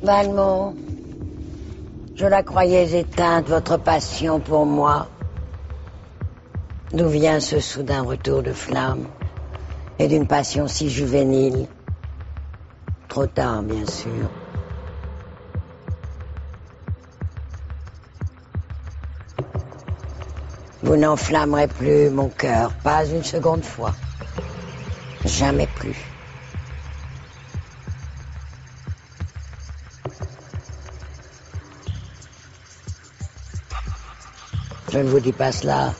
Valmont, je la croyais éteinte, votre passion pour moi. D'où vient ce soudain retour de flamme et d'une passion si juvénile? Trop tard, bien sûr. Vous n'enflammerez plus mon cœur, pas une seconde fois. Jamais plus. Je ne vous dis pas cela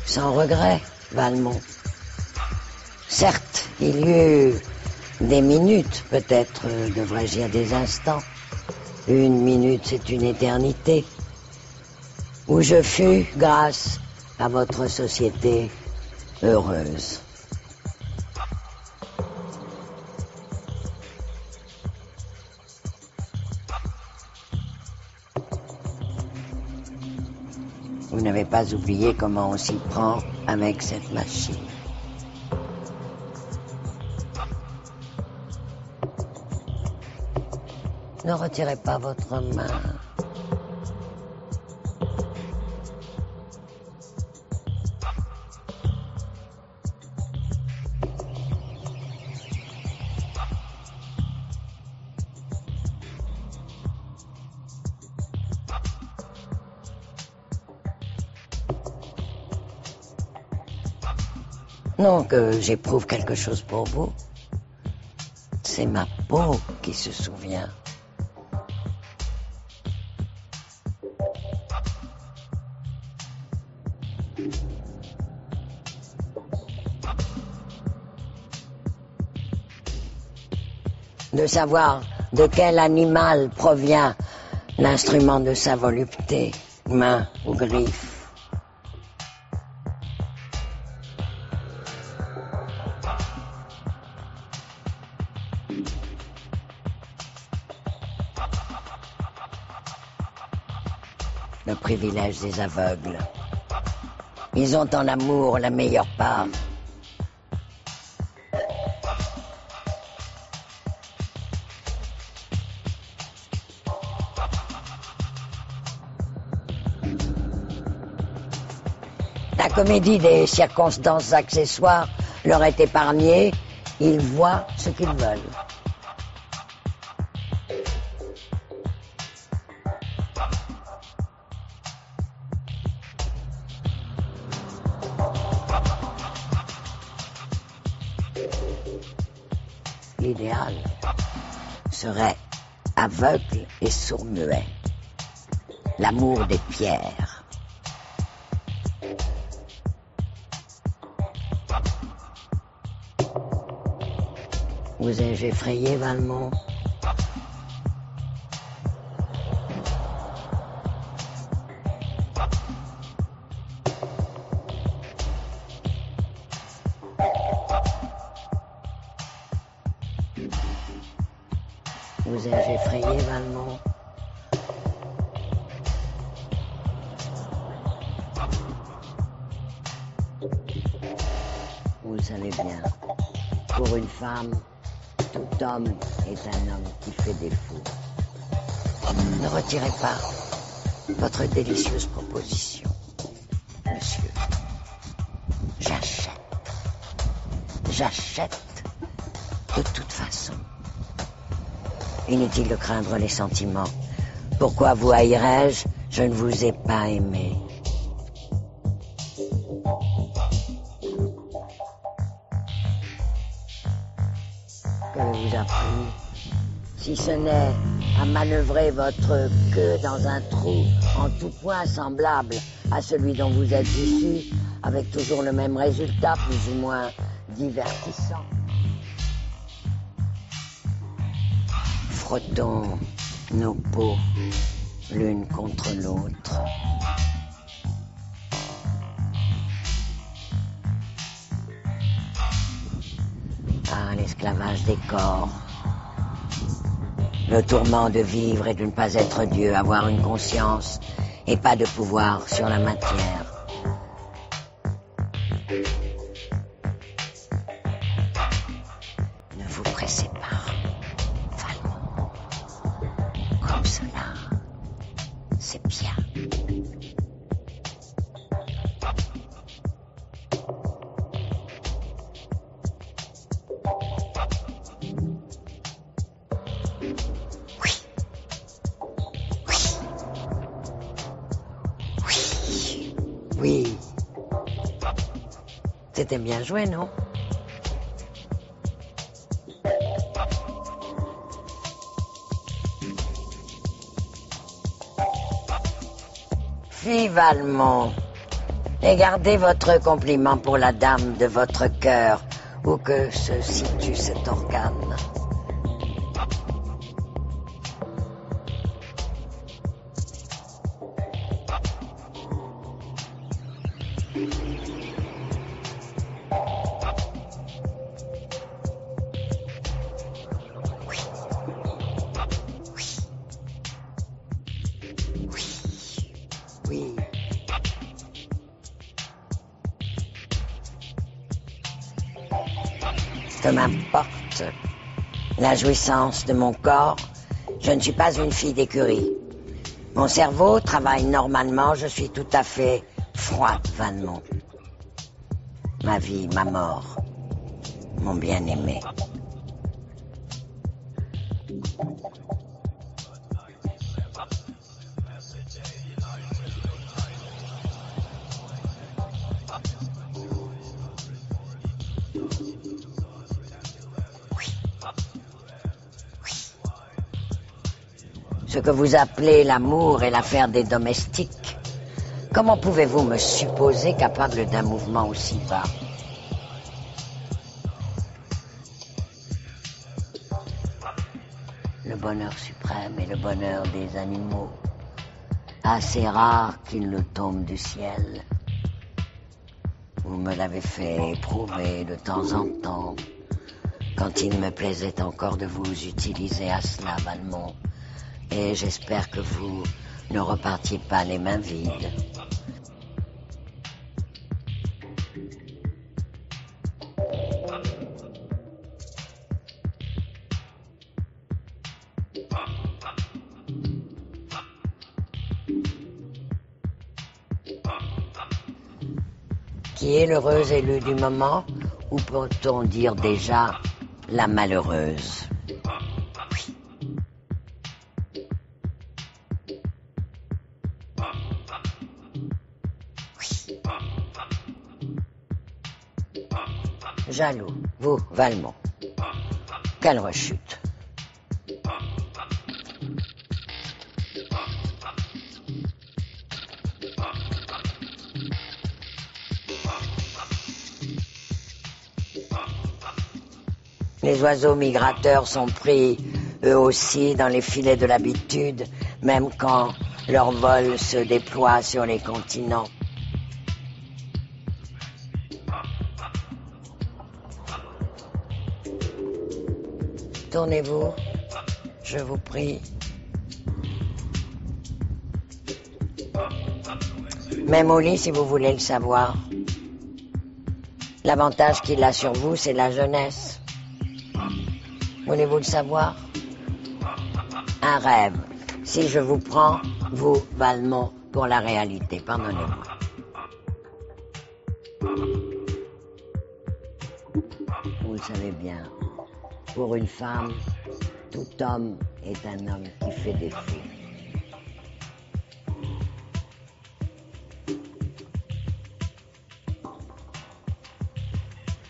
sans regret, Valmont. Certes, il y eut des minutes, peut-être devrais-je dire des instants. Une minute, c'est une éternité. Où je fus, grâce à votre société, heureuse. Vous n'avez pas oublié comment on s'y prend avec cette machine. Ne retirez pas votre main. Non que j'éprouve quelque chose pour vous. C'est ma peau qui se souvient. De savoir de quel animal provient l'instrument de sa volupté, main ou griffe. Le privilège des aveugles. Ils ont en amour la meilleure part. La comédie des circonstances accessoires leur est épargnée. Ils voient ce qu'ils veulent. L'idéal serait aveugle et sourd-muet. L'amour des pierres. Vous ai-je effrayé, Valmont? Vous ai-je effrayé, Valmont? Vous le savez bien, pour une femme, tout homme est un homme qui fait défaut. Ne retirez pas votre délicieuse proposition, monsieur. J'achète. J'achète de toute façon. Inutile de craindre les sentiments. Pourquoi vous haïrais-je? Je ne vous ai pas aimé. Qu'avez-vous appris? Si ce n'est à manœuvrer votre queue dans un trou en tout point semblable à celui dont vous êtes issu, avec toujours le même résultat, plus ou moins divertissant. Frottons nos peaux l'une contre l'autre. Ah, l'esclavage des corps. Le tourment de vivre et de ne pas être Dieu, avoir une conscience et pas de pouvoir sur la matière. Ne vous pressez pas, Valmont. C'était bien joué, non? Fille Valmont, et gardez votre compliment pour la dame de votre cœur, où que se situe cet organe. Oui. Que m'importe la jouissance de mon corps, je ne suis pas une fille d'écurie. Mon cerveau travaille normalement, je suis tout à fait froide, Valmont. Ma vie, ma mort, mon bien-aimé. Ce que vous appelez l'amour est l'affaire des domestiques. Comment pouvez-vous me supposer capable d'un mouvement aussi bas? Le bonheur suprême est le bonheur des animaux, assez rare qu'il ne tombe du ciel. Vous me l'avez fait éprouver de temps en temps, quand il me plaisait encore de vous utiliser à cela, Valmont. Et j'espère que vous ne repartiez pas les mains vides. Qui est l'heureuse élue du moment, ou peut-on dire déjà la malheureuse? Jaloux, vous, Valmont. Quelle rechute. Les oiseaux migrateurs sont pris, eux aussi, dans les filets de l'habitude, même quand leur vol se déploie sur les continents. Tournez-vous, je vous prie. Même au lit, si vous voulez le savoir. L'avantage qu'il a sur vous, c'est la jeunesse. Voulez-vous le savoir? Un rêve. Si je vous prends, vous, Valmont, pour la réalité, pardonnez-moi. Vous le savez bien. Pour une femme, tout homme est un homme qui fait des fous.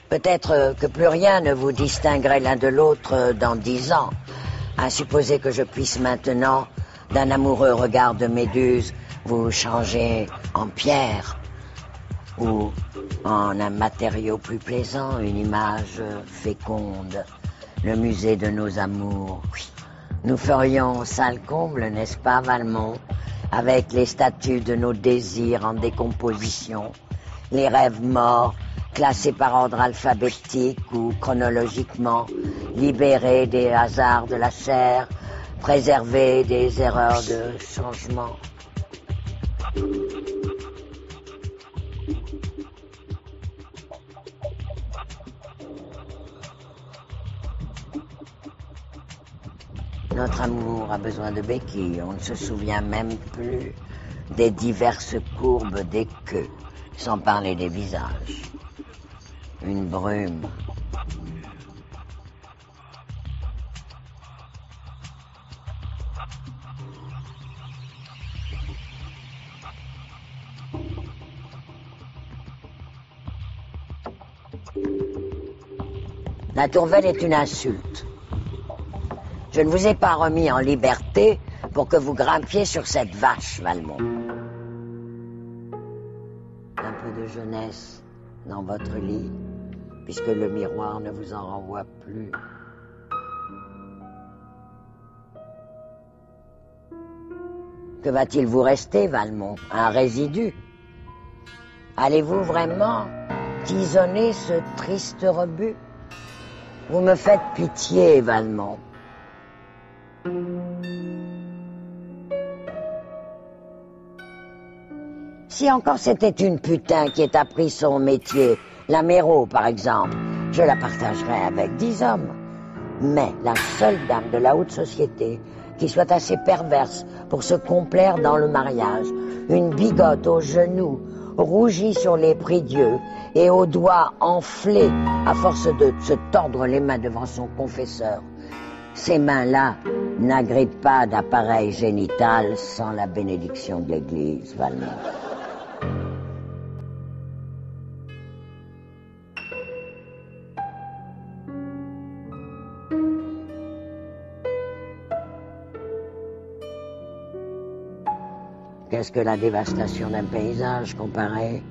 Peut-être que plus rien ne vous distinguerait l'un de l'autre dans 10 ans, à supposer que je puisse maintenant, d'un amoureux regard de méduse, vous changer en pierre, ou en un matériau plus plaisant, une image féconde. Le musée de nos amours. Nous ferions sale comble, n'est-ce pas, Valmont, avec les statues de nos désirs en décomposition, les rêves morts, classés par ordre alphabétique ou chronologiquement, libérés des hasards de la chair, préservés des erreurs de changement. Notre amour a besoin de béquilles, on ne se souvient même plus des diverses courbes des queues, sans parler des visages. Une brume. La Tourvel est une insulte. Je ne vous ai pas remis en liberté pour que vous grimpiez sur cette vache, Valmont. Un peu de jeunesse dans votre lit, puisque le miroir ne vous en renvoie plus. Que va-t-il vous rester, Valmont? Un résidu? Allez-vous vraiment tisonner ce triste rebut? Vous me faites pitié, Valmont. Si encore c'était une putain qui ait appris son métier, la Méro par exemple, je la partagerais avec 10 hommes. Mais la seule dame de la haute société qui soit assez perverse pour se complaire dans le mariage, une bigote aux genoux, rougie sur les prie-dieu et aux doigts enflés à force de se tordre les mains devant son confesseur. Ces mains-là n'agrippent pas d'appareil génital sans la bénédiction de l'Église, Valmont. Qu'est-ce que la dévastation d'un paysage comparée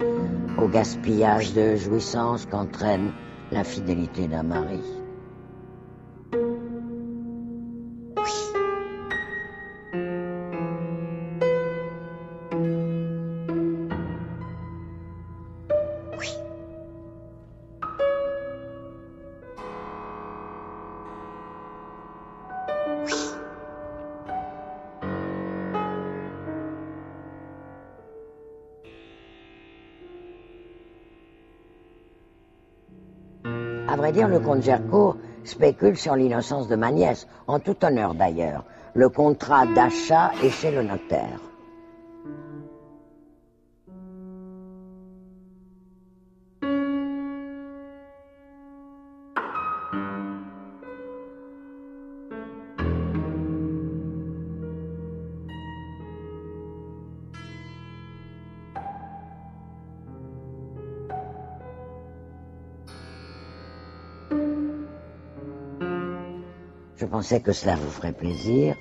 au gaspillage de jouissance qu'entraîne l'infidélité d'un mari? À vrai dire, le comte Gercourt spécule sur l'innocence de ma nièce, en tout honneur d'ailleurs. Le contrat d'achat est chez le notaire. Je pensais que cela vous ferait plaisir,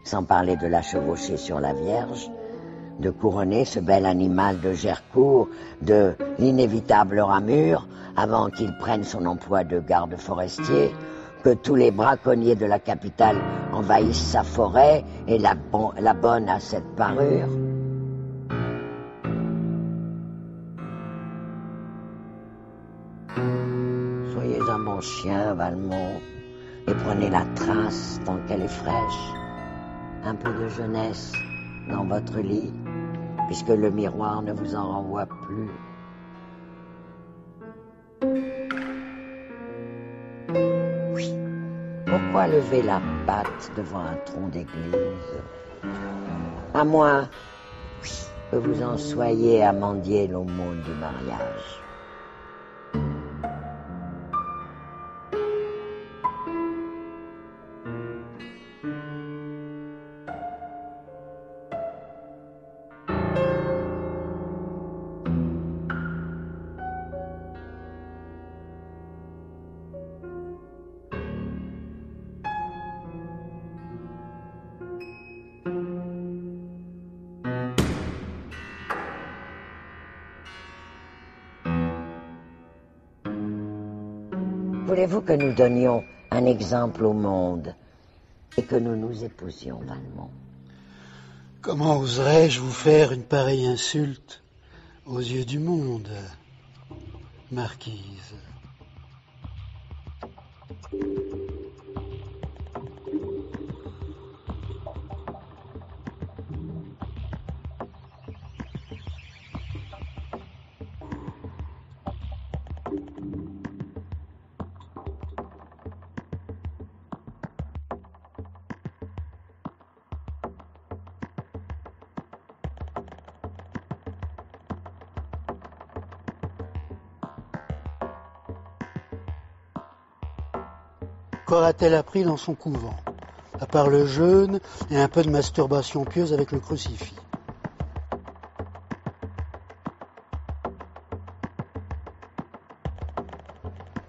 sans parler de la chevaucher sur la Vierge, de couronner ce bel animal de Gercourt de l'inévitable ramure avant qu'il prenne son emploi de garde forestier, que tous les braconniers de la capitale envahissent sa forêt et l'abonnent à cette parure. Soyez un bon chien, Valmont, et prenez la trace tant qu'elle est fraîche. Un peu de jeunesse dans votre lit, puisque le miroir ne vous en renvoie plus. Oui. Pourquoi lever la patte devant un tronc d'église? À moins que vous en soyez à mendier l'aumône du mariage. Voulez-vous que nous donnions un exemple au monde et que nous nous épousions, Valmont? Comment oserais-je vous faire une pareille insulte aux yeux du monde, marquise? Qu'aura-t-elle appris dans son couvent, à part le jeûne et un peu de masturbation pieuse avec le crucifix?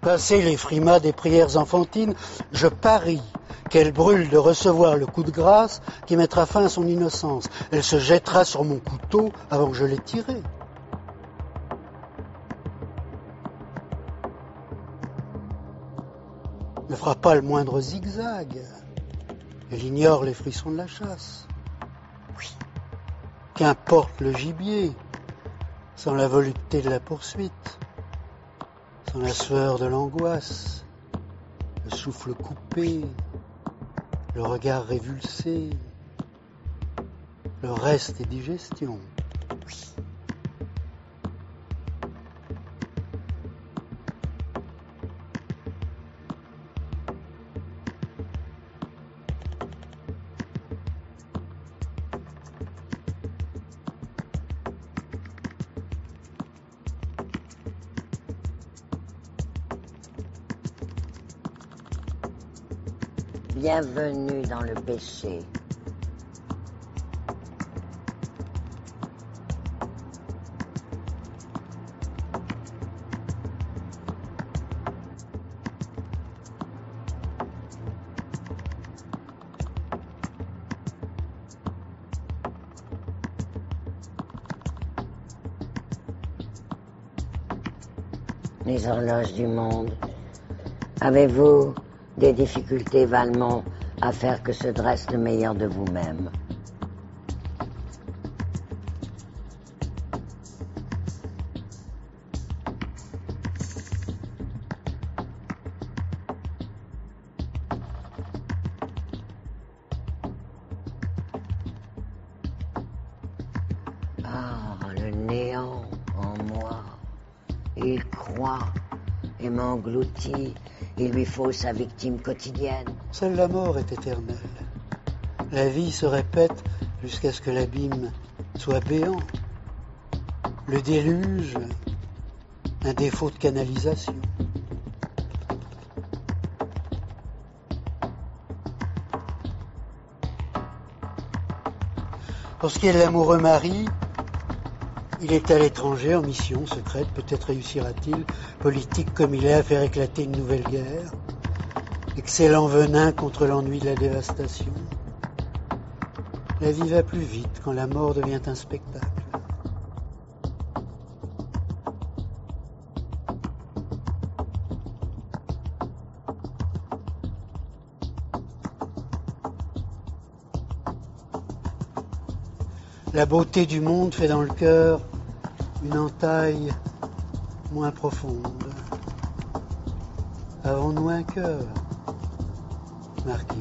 Passé les frimas des prières enfantines, je parie qu'elle brûle de recevoir le coup de grâce qui mettra fin à son innocence. Elle se jettera sur mon couteau avant que je l'ai tiré. Ne fera pas le moindre zigzag. Elle ignore les frissons de la chasse. Oui. Qu'importe le gibier, sans la volupté de la poursuite, sans la sueur de l'angoisse, le souffle coupé, le regard révulsé, le reste est digestion. Oui. Bienvenue dans le péché. Les horloges du monde. Avez-vous des difficultés, Valmont, à faire que se dresse le meilleur de vous-même? Ah, le néant en moi. Il croit et m'engloutit. Il lui faut sa victime quotidienne. Seule la mort est éternelle. La vie se répète jusqu'à ce que l'abîme soit béant. Le déluge, un défaut de canalisation. Pour ce qui est de l'amoureux mari, il est à l'étranger en mission secrète, peut-être réussira-t-il, politique comme il est, à faire éclater une nouvelle guerre. Excellent venin contre l'ennui de la dévastation. La vie va plus vite quand la mort devient un spectacle. La beauté du monde fait dans le cœur une entaille moins profonde. Avons-nous un cœur, marquise?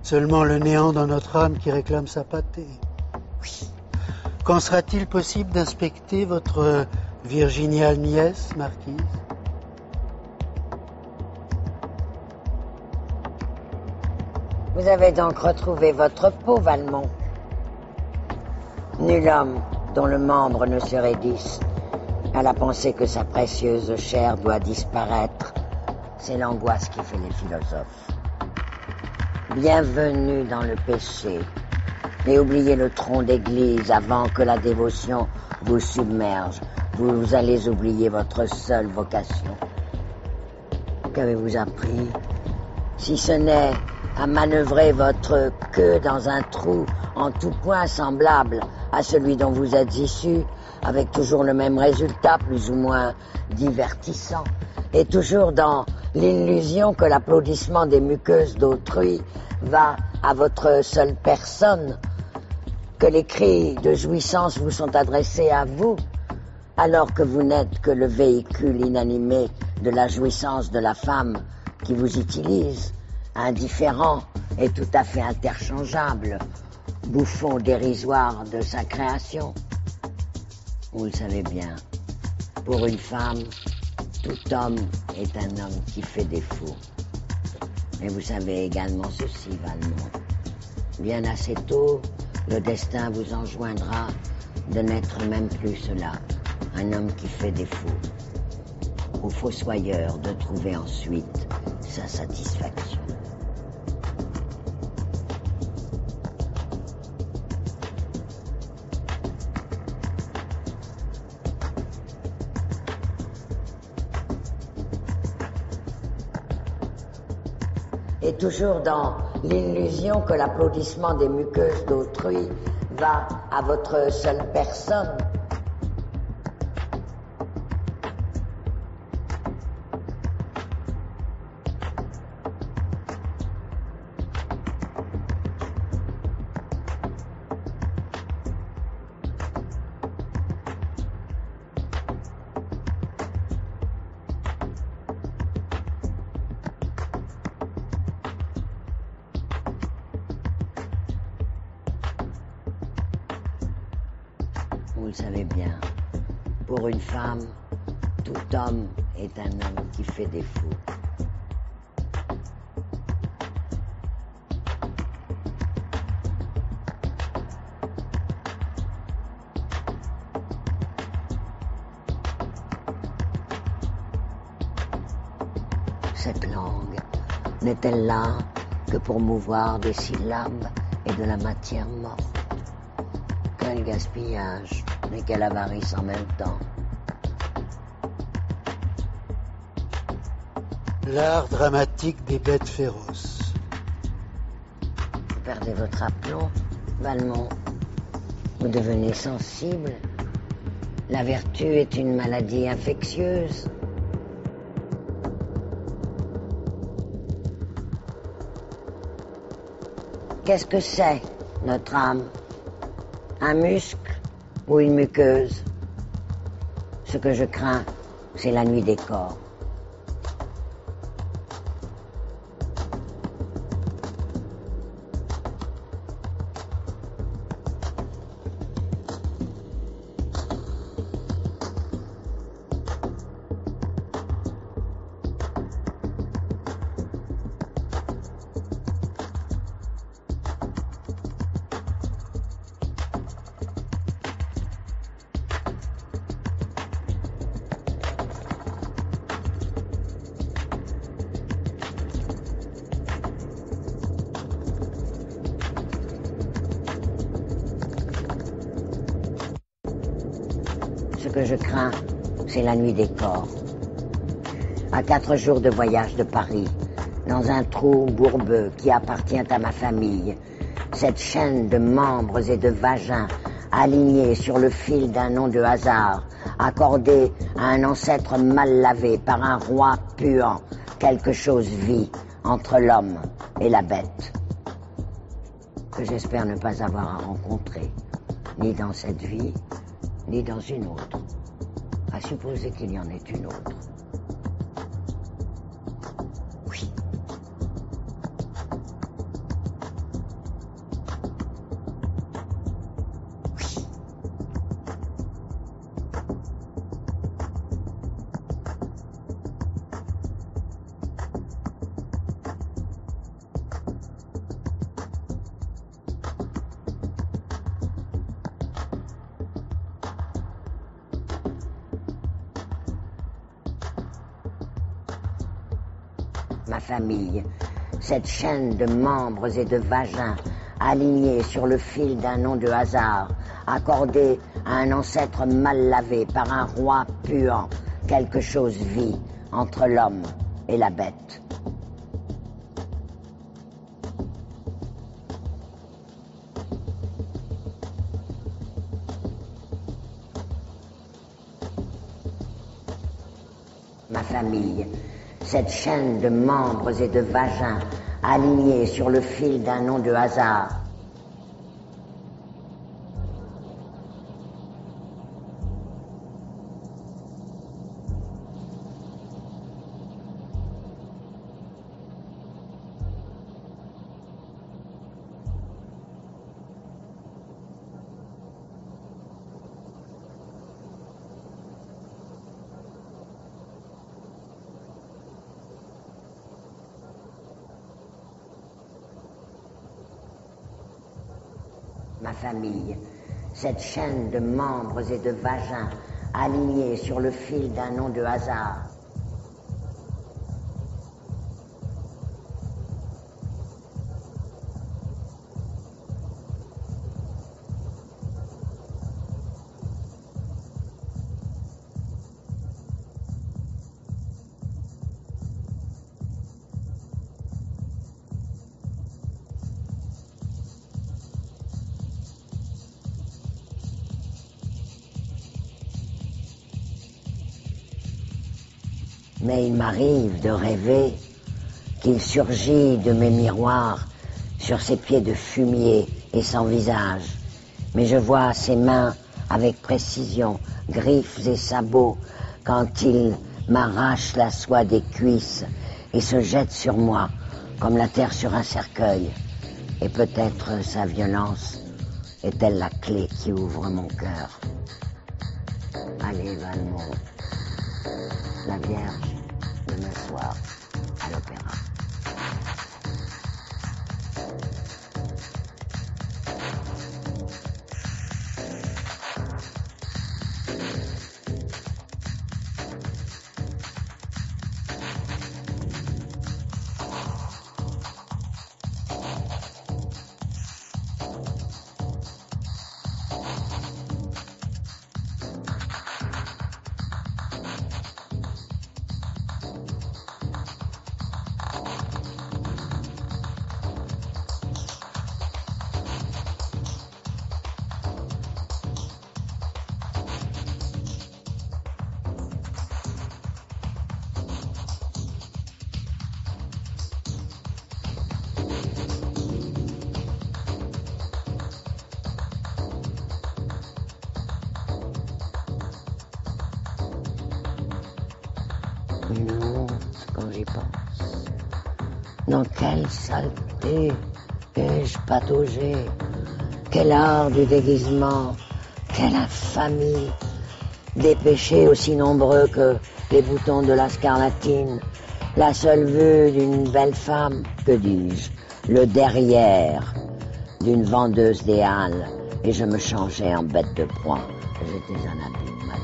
Seulement le néant dans notre âme qui réclame sa pâtée. Oui. Quand sera-t-il possible d'inspecter votre virginale nièce, marquise? Vous avez donc retrouvé votre peau, Valmont. Nul homme dont le membre ne se raidisse à la pensée que sa précieuse chair doit disparaître. C'est l'angoisse qui fait les philosophes. Bienvenue dans le péché, et oubliez le tronc d'église avant que la dévotion vous submerge. Vous allez oublier votre seule vocation. Qu'avez-vous appris? Si ce n'est à manœuvrer votre queue dans un trou en tout point semblable à celui dont vous êtes issu, avec toujours le même résultat, plus ou moins divertissant, et toujours dans l'illusion que l'applaudissement des muqueuses d'autrui va à votre seule personne, que les cris de jouissance vous sont adressés à vous, alors que vous n'êtes que le véhicule inanimé de la jouissance de la femme qui vous utilise, indifférent et tout à fait interchangeable, bouffon dérisoire de sa création. Vous le savez bien, pour une femme, tout homme est un homme qui fait défaut. Mais vous savez également ceci, Valmont. Bien assez tôt, le destin vous enjoindra de n'être même plus cela, un homme qui fait défaut. Au fossoyeur de trouver ensuite sa satisfaction. Et toujours dans l'illusion que l'applaudissement des muqueuses d'autrui va à votre seule personne. Vous le savez bien, pour une femme, tout homme est un homme qui fait défaut. Cette langue n'est-elle là que pour mouvoir des syllabes et de la matière morte? Quel gaspillage et quelle avarice en même temps. L'art dramatique des bêtes féroces. Vous perdez votre aplomb, Valmont. Vous devenez sensible. La vertu est une maladie infectieuse. Qu'est-ce que c'est, notre âme? Un muscle ou une muqueuse? Ce que je crains, c'est la nuit des corps. Ce que je crains, c'est la nuit des corps. À 4 jours de voyage de Paris, dans un trou bourbeux qui appartient à ma famille, cette chaîne de membres et de vagins alignés sur le fil d'un nom de hasard, accordé à un ancêtre mal lavé par un roi puant, quelque chose vit entre l'homme et la bête, que j'espère ne pas avoir à rencontrer, ni dans cette vie, ni dans une autre, à supposer qu'il y en ait une autre. Oui. Oui. Ma famille, cette chaîne de membres et de vagins alignés sur le fil d'un nom de hasard, accordé à un ancêtre mal lavé par un roi puant, quelque chose vit entre l'homme et la bête. Ma famille, cette chaîne de membres et de vagins alignés sur le fil d'un nom de hasard. ma famille, cette chaîne de membres et de vagins alignés sur le fil d'un nom de hasard. Mais il m'arrive de rêver qu'il surgit de mes miroirs sur ses pieds de fumier et sans visage. Mais je vois ses mains avec précision, griffes et sabots, quand il m'arrache la soie des cuisses et se jette sur moi comme la terre sur un cercueil. Et peut-être sa violence est-elle la clé qui ouvre mon cœur. Allez, Valmont, la Vierge, demain soir, à l'opéra. Une honte quand j'y pense. Dans quelle saleté ai-je pataugé? Quel art du déguisement, quelle infamie! Des péchés aussi nombreux que les boutons de la scarlatine, la seule vue d'une belle femme, que dis-je, le derrière d'une vendeuse des halles, et je me changeais en bête de proie. J'étais un abîme, madame.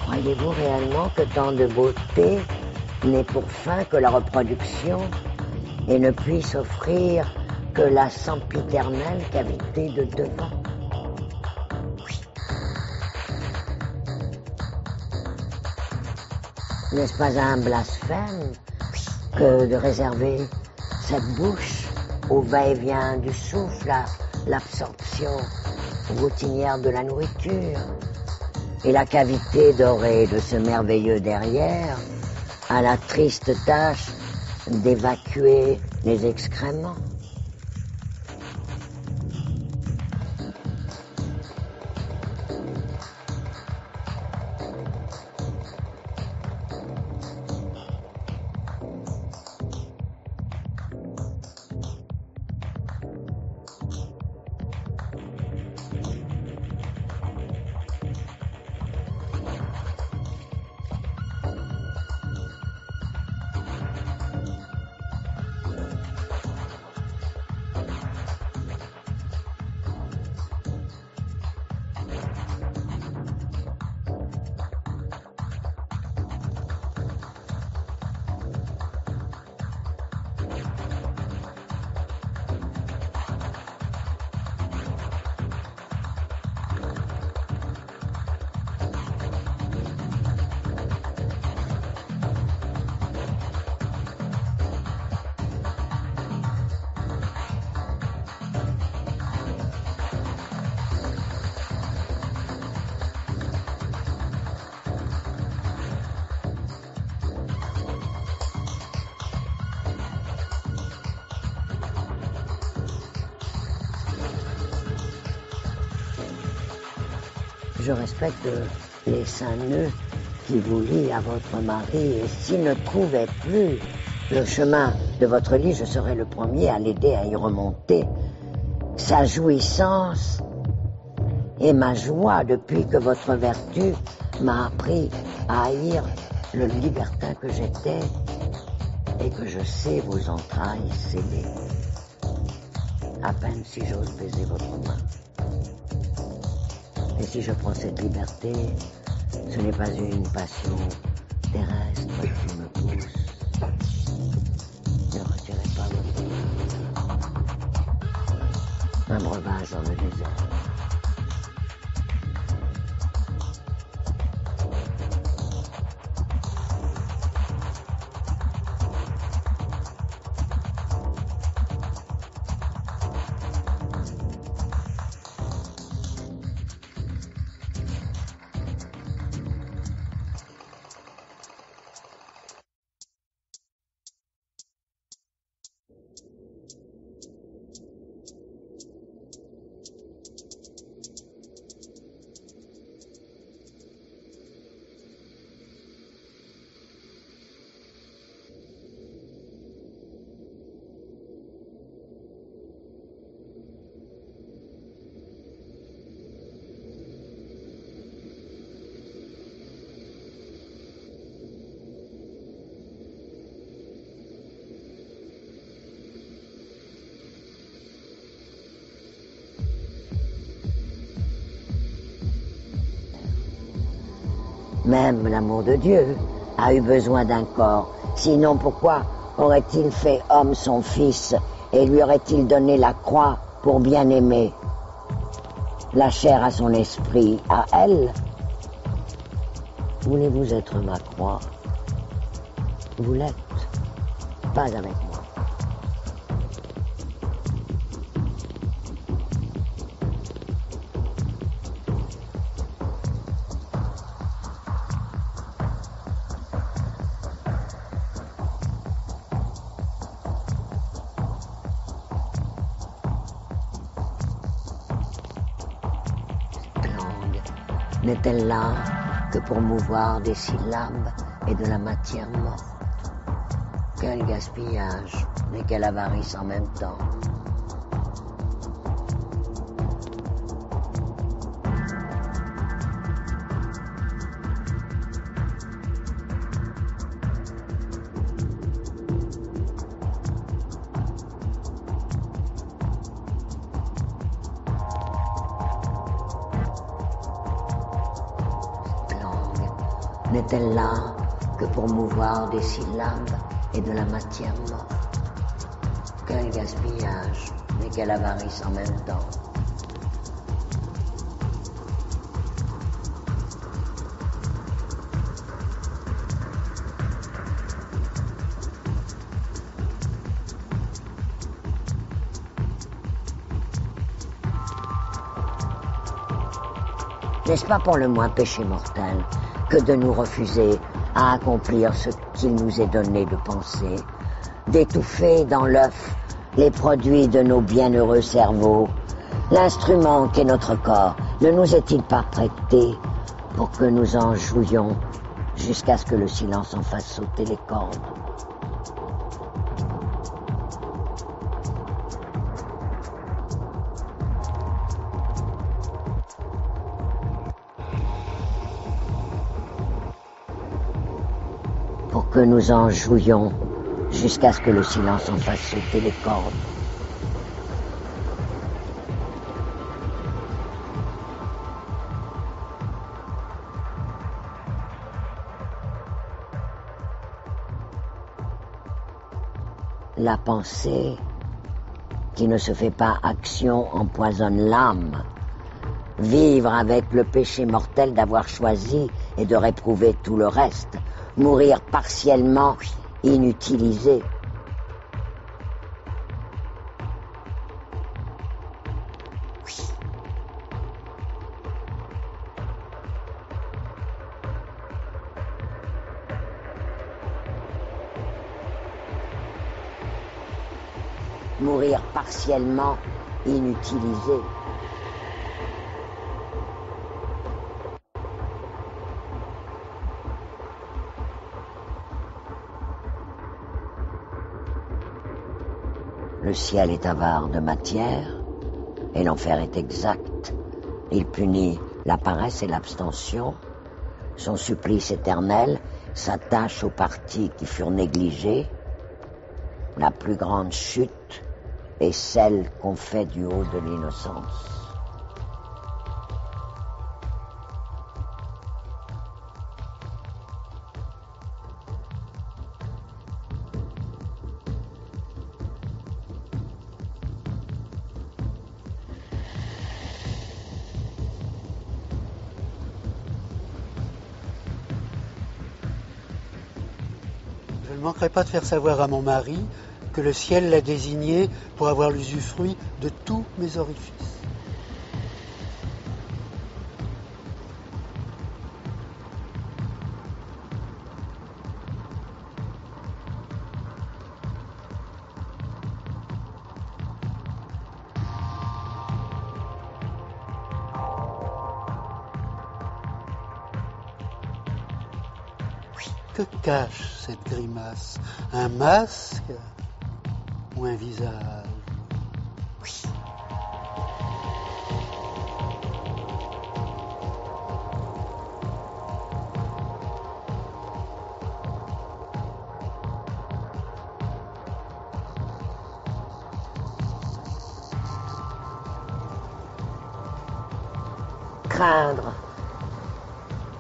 Croyez-vous réellement que tant de beauté n'ait pour fin que la reproduction et ne puisse offrir que la sempiternelle cavité de devant? Oui. N'est-ce pas un blasphème que de réserver cette bouche au va-et-vient du souffle, à l'absorption routinière de la nourriture, et la cavité dorée de ce merveilleux derrière à la triste tâche d'évacuer les excréments? Je respecte les saints nœuds qui vous lie à votre mari, et s'il ne trouvait plus le chemin de votre lit, je serais le premier à l'aider à y remonter. Sa jouissance et ma joie depuis que votre vertu m'a appris à haïr le libertin que j'étais et que je sais vos entrailles scellées. À peine si j'ose baiser votre main. Et si je prends cette liberté, ce n'est pas une passion terrestre qui me pousse. Ne retirez pas votre main. Un breuvage dans le désert. Même l'amour de Dieu a eu besoin d'un corps. Sinon, pourquoi aurait-il fait homme son fils et lui aurait-il donné la croix pour bien aimer? La chair a son esprit à elle. Voulez-vous être ma croix? Vous l'êtes, pas avec moi. N'est-elle là que pour mouvoir des syllabes et de la matière morte? Quel gaspillage, mais quelle avarice en même temps. N'est-elle là que pour mouvoir des syllabes et de la matière morte? Quel gaspillage, mais quelle avarice en même temps. N'est-ce pas pour le moins péché mortel que de nous refuser à accomplir ce qu'il nous est donné de penser, d'étouffer dans l'œuf les produits de nos bienheureux cerveaux? L'instrument qu'est notre corps ne nous est-il pas prêté pour que nous en jouions jusqu'à ce que le silence en fasse sauter les cordes? Que nous en jouions jusqu'à ce que le silence en fasse sauter les cordes. La pensée qui ne se fait pas action empoisonne l'âme. Vivre avec le péché mortel d'avoir choisi et de réprouver tout le reste. Mourir partiellement inutilisé. Mourir partiellement inutilisé. Le ciel est avare de matière et l'enfer est exact. Il punit la paresse et l'abstention. Son supplice éternel s'attache aux parties qui furent négligées. La plus grande chute est celle qu'on fait du haut de l'innocence. Je ne manquerai pas de faire savoir à mon mari que le ciel l'a désigné pour avoir l'usufruit de tous mes orifices. Que cache cette grimace? Un masque ou un visage? Oui. Craindre.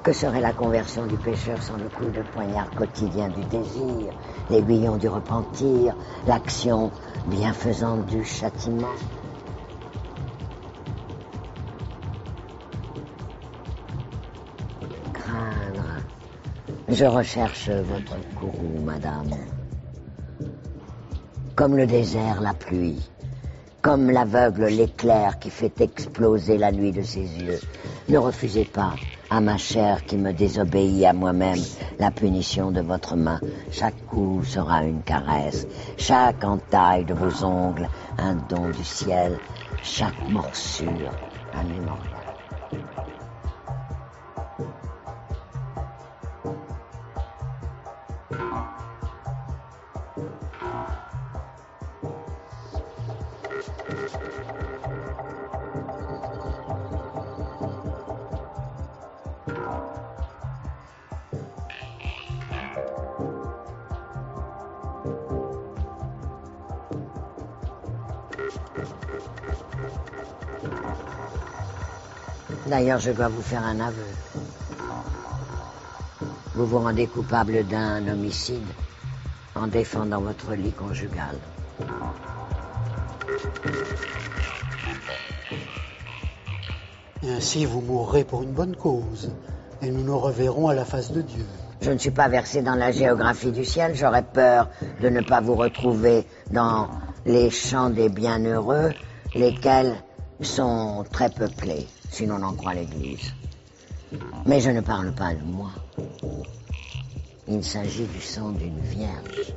Que serait la conversion du pécheur sans le coup de poignard quotidien du désir, l'aiguillon du repentir, l'action bienfaisante du châtiment? Craindre. Je recherche votre courroux, madame. Comme le désert, la pluie. Comme l'aveugle, l'éclair qui fait exploser la nuit de ses yeux. Ne refusez pas à ma chair qui me désobéit à moi-même la punition de votre main. Chaque coup sera une caresse, chaque entaille de vos ongles un don du ciel, chaque morsure un mémorial. D'ailleurs, je dois vous faire un aveu. Vous vous rendez coupable d'un homicide en défendant votre lit conjugal. Et ainsi vous mourrez pour une bonne cause, et nous nous reverrons à la face de Dieu. Je ne suis pas versé dans la géographie du ciel, j'aurais peur de ne pas vous retrouver dans les champs des bienheureux, lesquels sont très peuplés, si l'on en croit l'Église. Mais je ne parle pas de moi. Il s'agit du sang d'une vierge.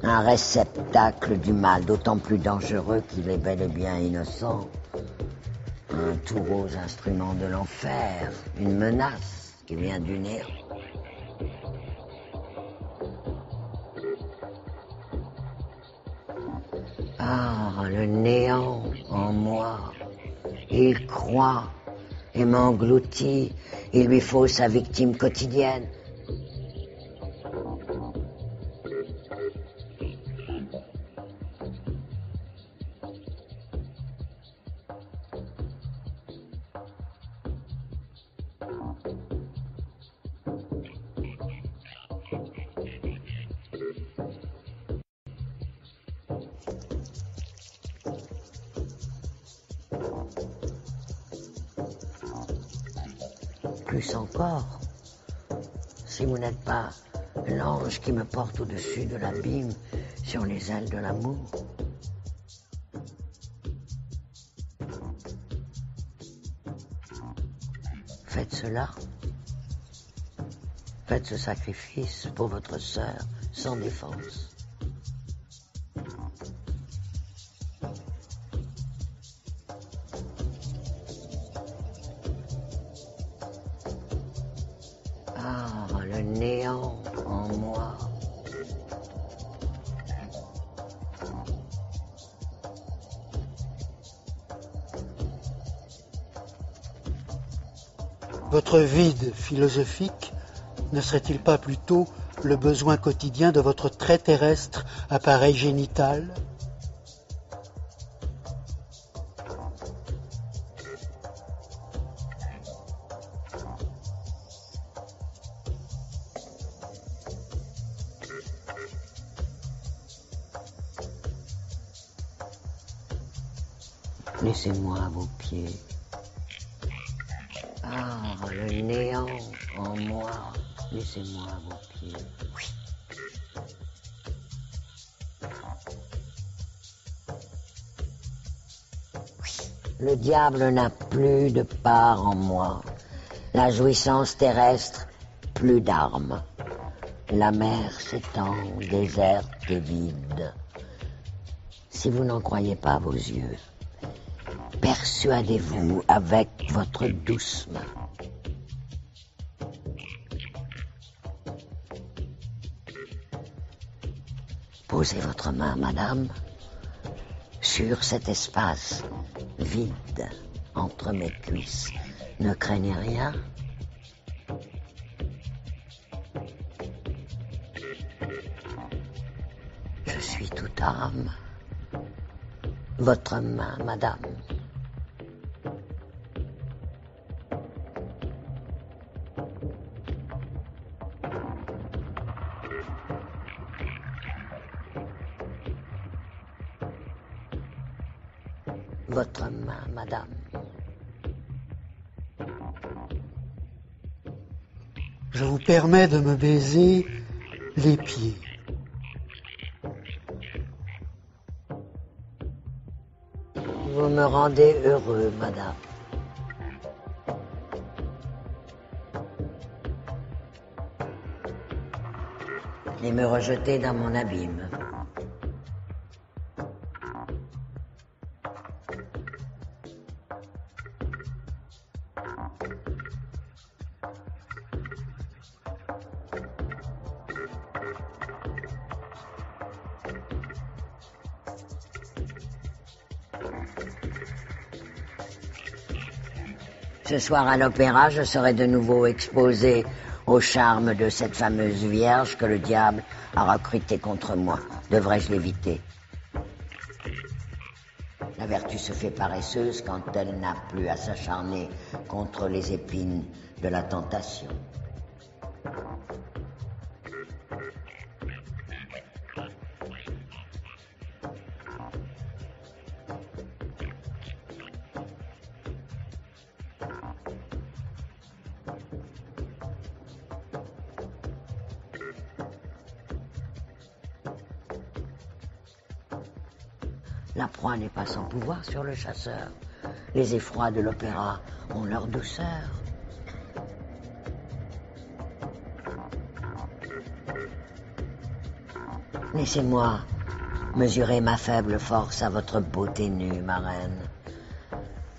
Un réceptacle du mal, d'autant plus dangereux qu'il est bel et bien innocent. Un tout rose instrument de l'enfer, une menace qui vient du néant. Ah, le néant en moi. Il croit et m'engloutit. Il lui faut sa victime quotidienne. plus encore, si vous n'êtes pas l'ange qui me porte au-dessus de l'abîme sur les ailes de l'amour. Faites cela. Faites ce sacrifice pour votre sœur sans défense. Ah, le néant en moi. Votre vide philosophique ne serait-il pas plutôt le besoin quotidien de votre très terrestre appareil génital ? Laissez-moi à vos pieds. Ah, le néant en moi. Laissez-moi à vos pieds. Oui. Oui. Le diable n'a plus de part en moi. La jouissance terrestre, plus d'armes. La mer s'étend, déserte et vide. Si vous n'en croyez pas vos yeux, persuadez-vous avec votre douce main. Posez votre main, madame, sur cet espace vide entre mes cuisses. Ne craignez rien. Je suis toute âme. Votre main, madame. Votre main, madame. Je vous permets de me baiser les pieds. Vous me rendez heureux, madame. Et me rejeter dans mon abîme. Ce soir à l'opéra, je serai de nouveau exposé au charme de cette fameuse vierge que le diable a recrutée contre moi. Devrais-je l'éviter? La vertu se fait paresseuse quand elle n'a plus à s'acharner contre les épines de la tentation. La proie n'est pas sans pouvoir sur le chasseur. Les effrois de l'opéra ont leur douceur. Laissez-moi mesurer ma faible force à votre beauté nue, ma reine,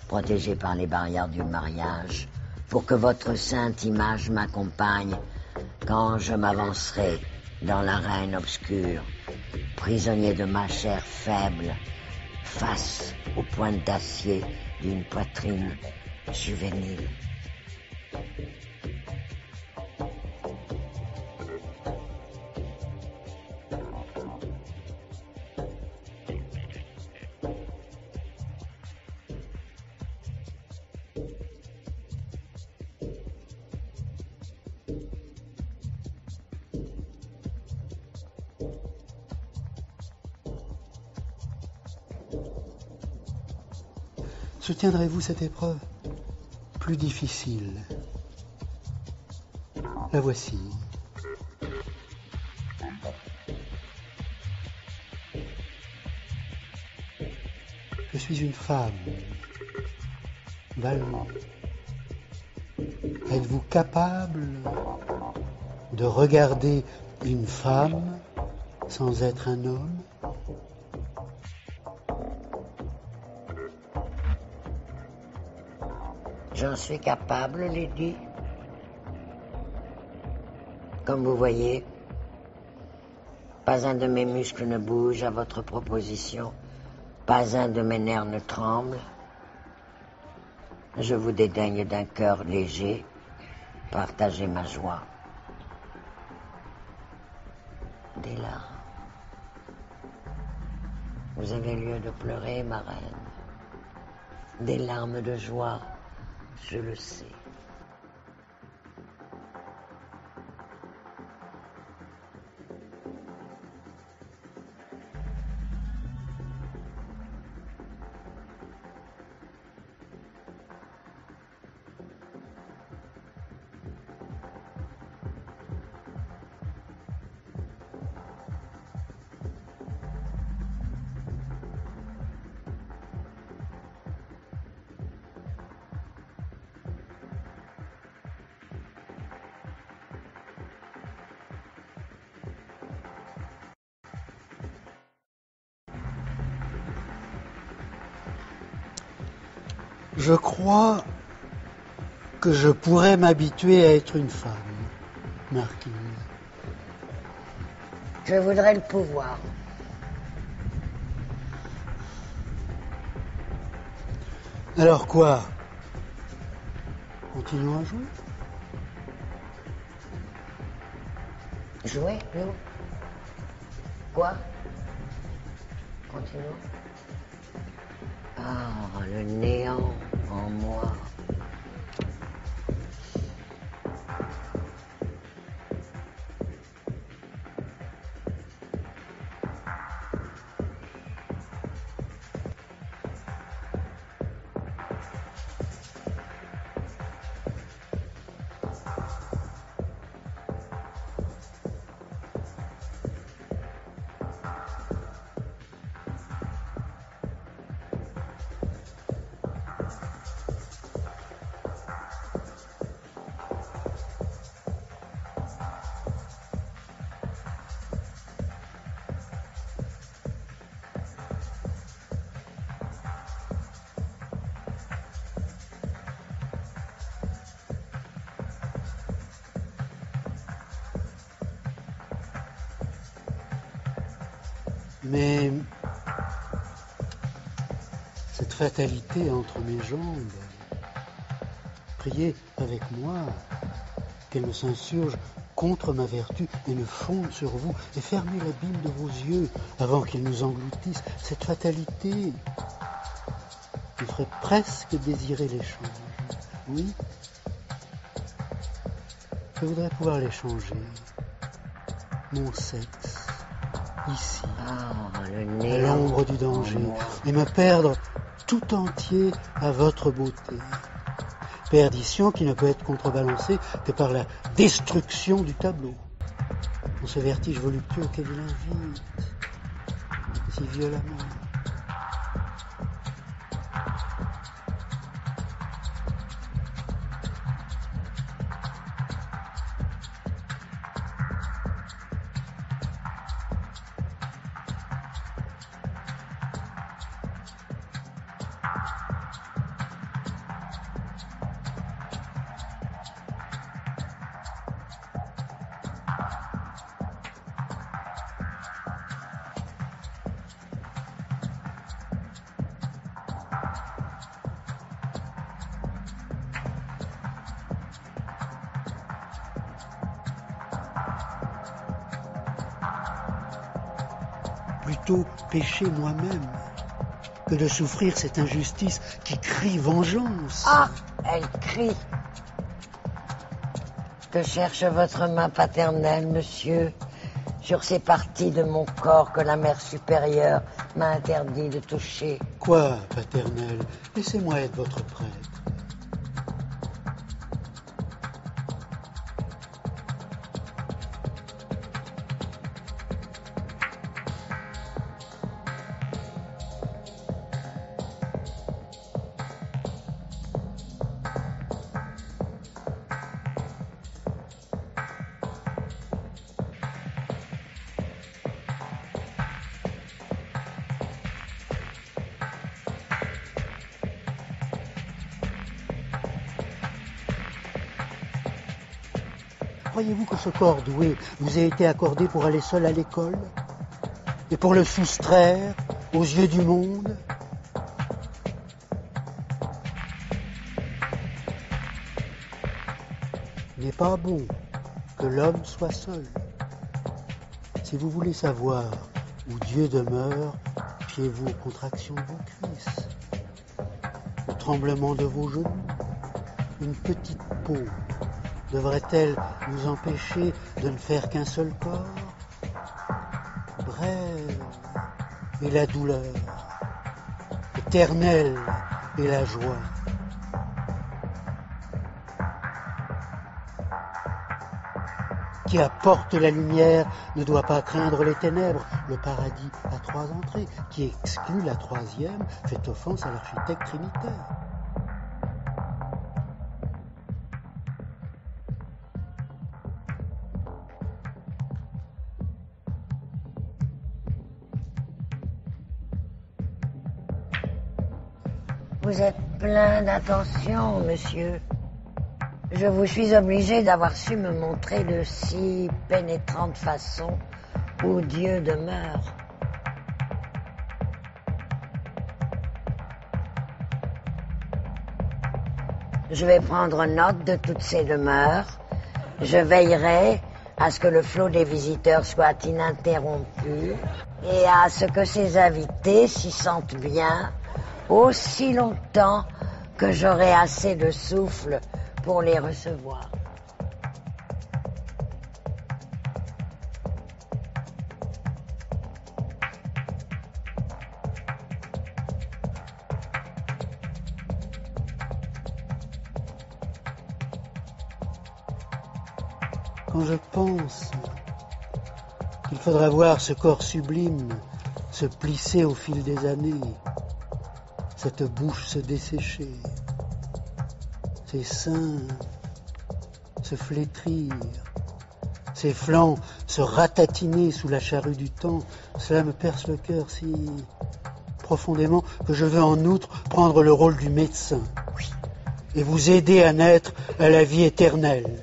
protégée par les barrières du mariage, pour que votre sainte image m'accompagne quand je m'avancerai dans l'arène obscure, prisonnier de ma chair faible, face aux pointes d'acier d'une poitrine juvénile. Soutiendrez-vous cette épreuve plus difficile La voici. Je suis une femme. Valmont. Êtes-vous capable de regarder une femme sans être un homme? J'en suis capable, Lady. Comme vous voyez, pas un de mes muscles ne bouge à votre proposition, pas un de mes nerfs ne tremble. Je vous dédaigne d'un cœur léger, partagez ma joie. Des larmes. Vous avez lieu de pleurer, ma reine. Des larmes de joie, je le sais. Je crois que je pourrais m'habituer à être une femme, marquise. Je voudrais le pouvoir. Alors quoi? Continuons à jouer? Jouer, nous? Quoi? Continuons. Ah, le néant en moi. Mais cette fatalité entre mes jambes, priez avec moi qu'elle ne s'insurge contre ma vertu et ne fonde sur vous et fermez l'abîme de vos yeux avant qu'il nous engloutisse. Cette fatalité me ferait presque désirer l'échange. Oui, je voudrais pouvoir l'échanger. Mon sexe, ici, à l'ombre du danger, et me perdre tout entier à votre beauté. Perdition qui ne peut être contrebalancée que par la destruction du tableau. Dans ce vertige voluptueux auquel il invite si violemment. Plutôt pécher moi-même que de souffrir cette injustice qui crie vengeance. Ah, elle crie. Que cherche votre main paternelle, monsieur, sur ces parties de mon corps que la mère supérieure m'a interdit de toucher? Quoi, paternelle? Laissez-moi être votre prêtre. Croyez-vous que ce corps doué vous ait été accordé pour aller seul à l'école et pour le soustraire aux yeux du monde? Il n'est pas bon que l'homme soit seul. Si vous voulez savoir où Dieu demeure, fiez-vous aux contractions de vos cuisses, au tremblement de vos genoux. Une petite peau devrait-elle nous empêcher de ne faire qu'un seul corps? Brève est la douleur, éternelle est la joie. Qui apporte la lumière ne doit pas craindre les ténèbres. Le paradis a 3 entrées. Qui exclut la 3e fait offense à l'architecte trinitaire. Vous êtes plein d'attention, monsieur. Je vous suis obligé d'avoir su me montrer de si pénétrante façon où Dieu demeure. Je vais prendre note de toutes ces demeures. Je veillerai à ce que le flot des visiteurs soit ininterrompu et à ce que ces invités s'y sentent bien aussi longtemps que j'aurai assez de souffle pour les recevoir. Quand je pense qu'il faudra voir ce corps sublime se plisser au fil des années, cette bouche se dessécher, ses seins se flétrir, ses flancs se ratatiner sous la charrue du temps, cela me perce le cœur si profondément que je veux en outre prendre le rôle du médecin et vous aider à naître à la vie éternelle.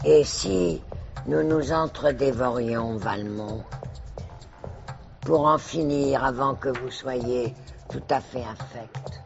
Et si nous nous entredévorions, Valmont, pour en finir avant que vous soyez tout à fait infect?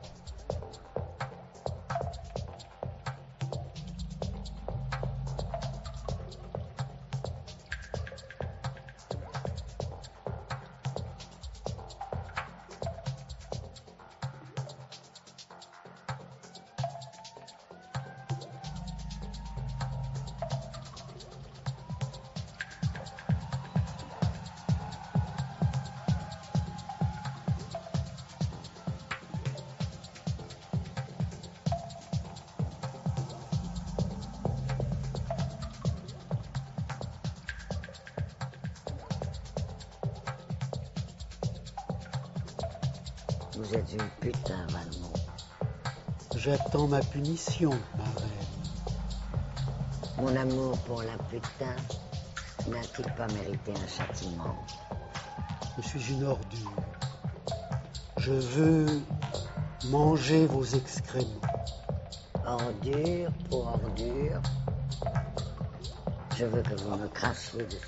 Vous êtes une putain, Valmont. J'attends ma punition, ma reine. Mon amour pour la putain n'a-t-il pas mérité un châtiment? Je suis une ordure. Je veux manger vos excréments. Ordure pour ordure, je veux que vous me crachiez dessus.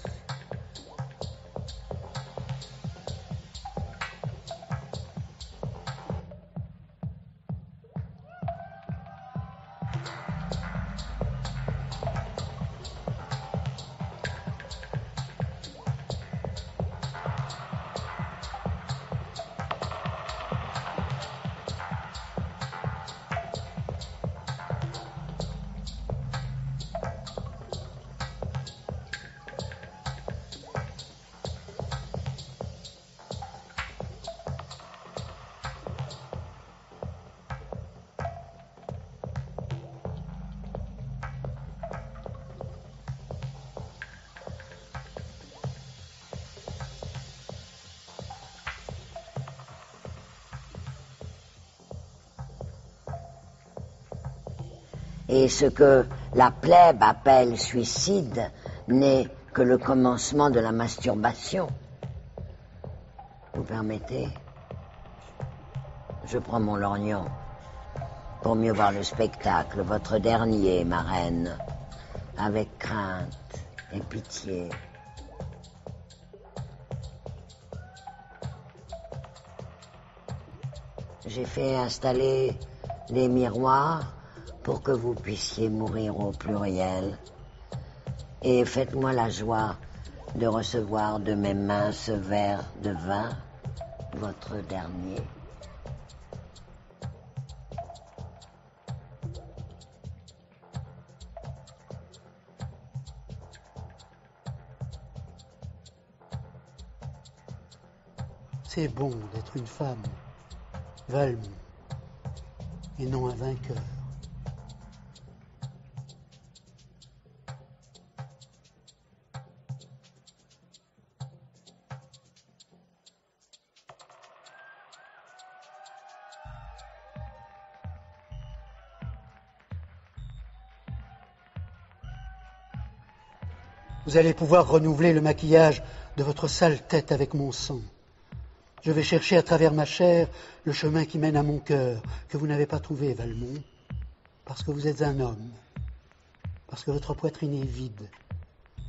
Et ce que la plèbe appelle suicide n'est que le commencement de la masturbation. Vous permettez? Je prends mon lorgnon pour mieux voir le spectacle, votre dernier, ma reine, avec crainte et pitié. J'ai fait installer les miroirs pour que vous puissiez mourir au pluriel. Et faites-moi la joie de recevoir de mes mains ce verre de vin, votre dernier. C'est bon d'être une femme, Valmont, et non un vainqueur. Vous allez pouvoir renouveler le maquillage de votre sale tête avec mon sang. Je vais chercher à travers ma chair le chemin qui mène à mon cœur, que vous n'avez pas trouvé, Valmont, parce que vous êtes un homme, parce que votre poitrine est vide,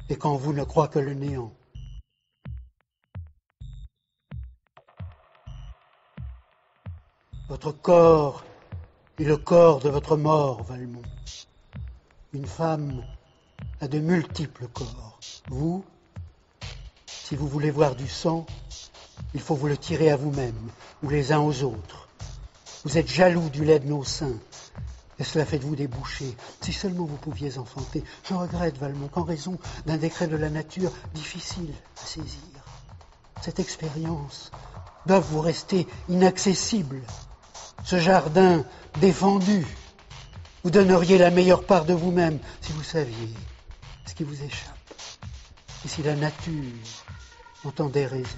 et qu'en vous ne croit que le néant. Votre corps est le corps de votre mort, Valmont. Une femme a de multiples corps. Vous, si vous voulez voir du sang, il faut vous le tirer à vous-même, ou les uns aux autres. Vous êtes jaloux du lait de nos seins, et cela fait de vous des bouchers. Si seulement vous pouviez enfanter. Je regrette, Valmont, qu'en raison d'un décret de la nature difficile à saisir, cette expérience doit vous rester inaccessible. Ce jardin défendu, vous donneriez la meilleure part de vous-même si vous saviez ce qui vous échappe, et si la nature entendait raison.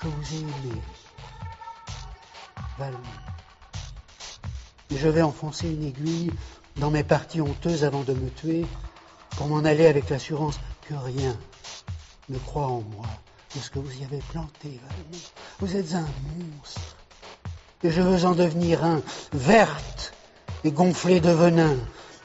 Je vous ai aimé, Valmont. Et je vais enfoncer une aiguille dans mes parties honteuses avant de me tuer, pour m'en aller avec l'assurance que rien ne croit en moi de ce que vous y avez planté, Valmont. Vous êtes un monstre. Et je veux en devenir un, verte et gonflée de venin.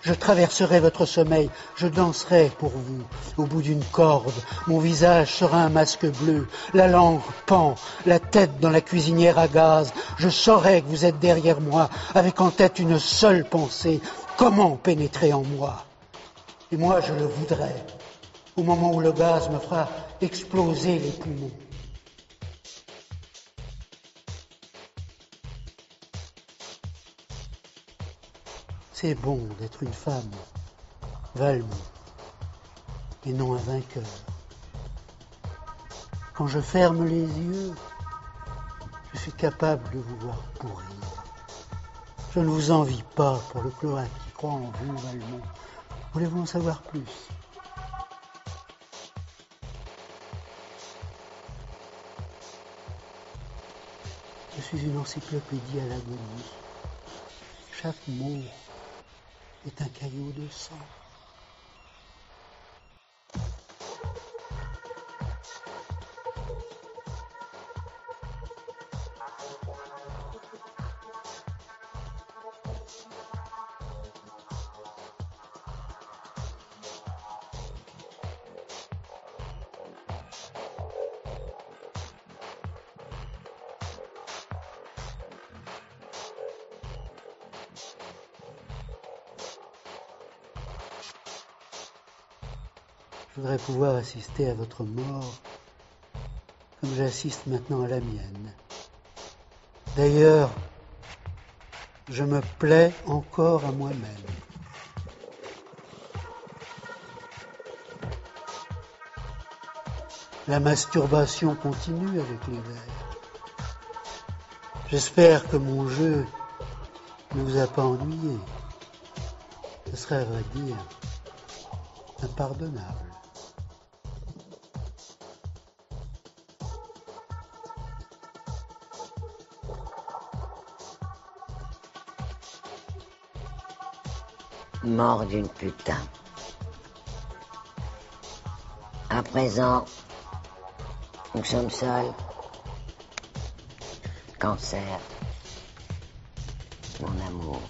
Je traverserai votre sommeil, je danserai pour vous au bout d'une corde. Mon visage sera un masque bleu, la langue pend, la tête dans la cuisinière à gaz. Je saurai que vous êtes derrière moi, avec en tête une seule pensée, comment pénétrer en moi. Et moi je le voudrais, au moment où le gaz me fera exploser les poumons. C'est bon d'être une femme, Valmont, et non un vainqueur. Quand je ferme les yeux, je suis capable de vous voir pourrir. Je ne vous envie pas pour le cloaque qui croit en vous, Valmont. Voulez-vous en savoir plus? Je suis une encyclopédie à l'agonie. Chaque mot est un caillot de sang. Je voudrais pouvoir assister à votre mort comme j'assiste maintenant à la mienne. D'ailleurs, je me plais encore à moi-même. La masturbation continue avec les vers. J'espère que mon jeu ne vous a pas ennuyé. Ce serait, à vrai dire, impardonnable. Mort d'une putain. À présent, nous sommes seuls. Cancer, mon amour.